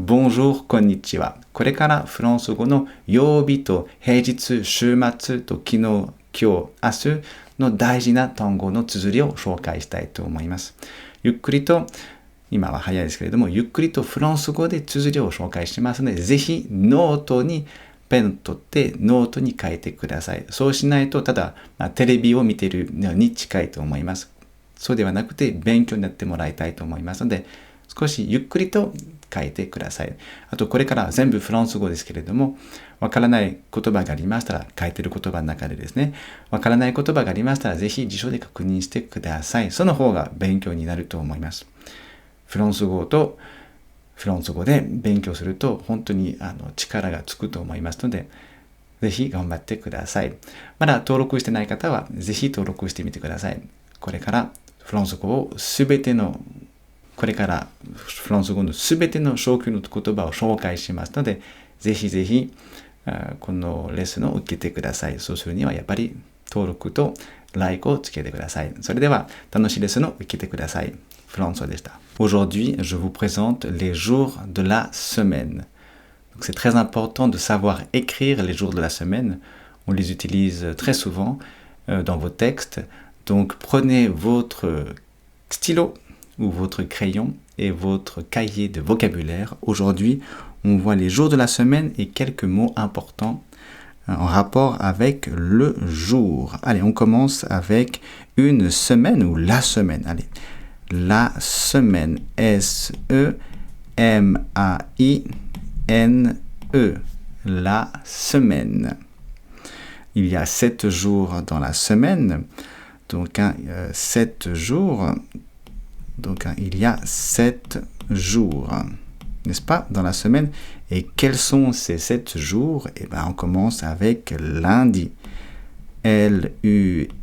bonjour, konnichiwa。これからフランス語の曜日と平日、週末と昨日、今日、明日の大事な単語の綴りを紹介したいと思います。ゆっくりと、今は早いですけれども、ゆっくりとフランス語で綴りを紹介しますので、ぜひノートにペンを取ってノートに書いてください。そうしないと、ただテレビを見ているのに近いと思います。そうではなくて、勉強になってもらいたいと思いますので、少しゆっくりと書いてください。あと、これから全部フランス語ですけれども、わからない言葉がありましたら、書いてる言葉の中でですね、わからない言葉がありましたら、ぜひ辞書で確認してください。その方が勉強になると思います。フランス語とフランス語で勉強すると本当に力がつくと思いますので、ぜひ頑張ってください。まだ登録してない方はぜひ登録してみてください。これからフランス語のすべての小級の言葉を紹介しますので、ぜひぜひこのレッスンを受けてください。そうするにはやっぱり登録とlikeをつけてください。それでは楽しいレッスンを受けてください。フランス語でした。Aujourd'hui, je vous présente les jours de la semaine. Donc, c'est très important de savoir écrire les jours de la semaine. On les utilise très souvent dans vos textes. Donc, prenez votre stylo ou votre crayon et votre cahier de vocabulaire. Aujourd'hui, on voit les jours de la semaine et quelques mots importants en rapport avec le jour. Allez, on commence avec une semaine ou la semaine. Allez. La semaine, S-E-M-A-I-N-E, la semaine. Il y a 7 jours dans la semaine, donc 7 jours, donc il y a 7 jours, n'est-ce pas, dans la semaine. Et quels sont ces 7 jours? Eh bien, on commence avec lundi, L-U-N-D-I.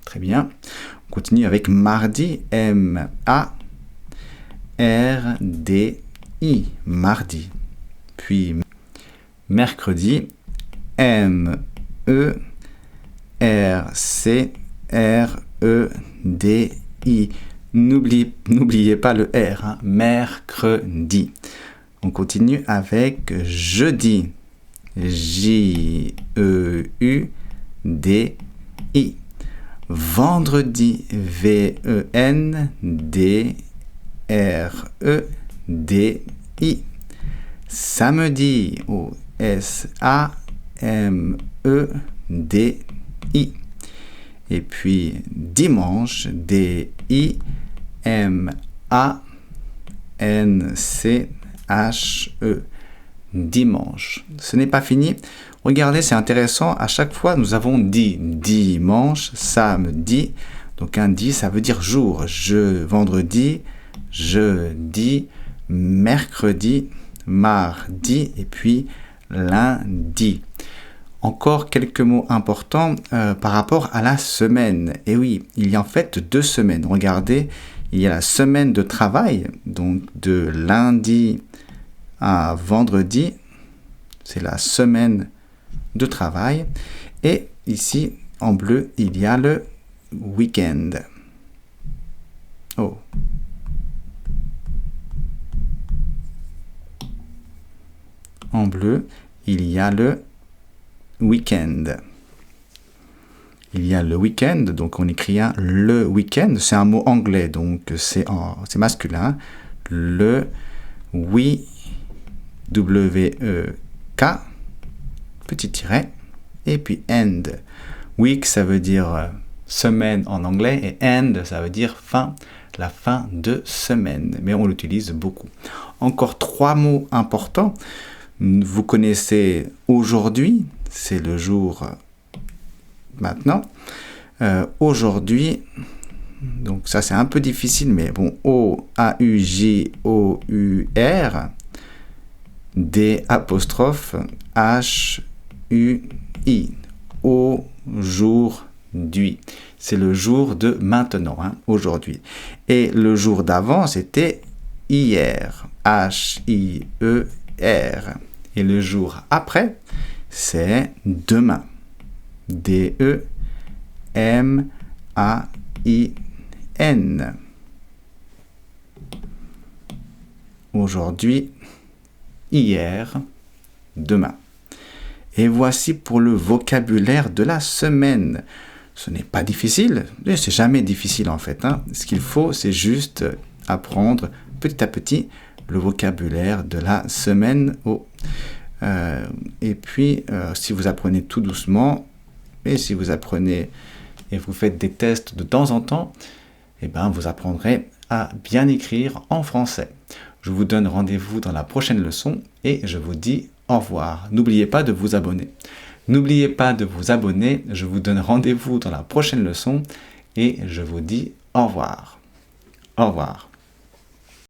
Très bien. On continue avec mardi, M-A-R-D-I, mardi. Puis mercredi, M-E-R-C-R-E-D-I. N'oubliez pas le R, hein, mercredi. On continue avec jeudi, J-E-U-D-I. Vendredi, V-E-N-D-R-E-D-I. Samedi, S-A-M-E-D-I. Et puis dimanche, D-I-M-A-N-C-H-E. Dimanche. Ce n'est pas fini. Regardez, c'est intéressant. À chaque fois, nous avons dit dimanche, samedi. Donc, un dit, ça veut dire jour. Vendredi, jeudi, mercredi, mardi et puis lundi. Encore quelques mots importants par rapport à la semaine. Et oui, il y a en fait 2 semaines. Regardez, il y a la semaine de travail, donc de lundi à vendredi. C'est la semaine de travail. Et ici, en bleu, il y a le week-end. Oh. En bleu, il y a le week-end. Il y a le week-end, donc on écrit le week-end. C'est un mot anglais, donc c'est masculin. Le W-E-K, petit tiret, et puis end. Week, ça veut dire semaine en anglais, et end, ça veut dire fin, la fin de semaine. Mais on l'utilise beaucoup. Encore 3 mots importants. Vous connaissez aujourd'hui, c'est le jour maintenant. Aujourd'hui, donc ça c'est un peu difficile, mais bon, O-A-U-J-O-U-R, D-H-U-I, aujourd'hui. C'est le jour de maintenant, hein, aujourd'hui. Et le jour d'avant, c'était hier, H-I-E-R. Et le jour après, c'est demain. D-E-M-A-I-N. aujourd'hui, hier, demain. Et voici pour le vocabulaire de la semaine. Ce n'est pas difficile, c'est jamais difficile en fait. Ce qu'il faut, c'est juste apprendre petit à petit le vocabulaire de la semaine. Et puis, si vous apprenez tout doucement, et si vous apprenez et vous faites des tests de temps en temps, vous apprendrez à bien écrire en français. Je vous donne rendez-vous dans la prochaine leçon et je vous dis au revoir. N'oubliez pas de vous abonner. N'oubliez pas de vous abonner. Je vous donne rendez-vous dans la prochaine leçon et je vous dis au revoir. Au revoir.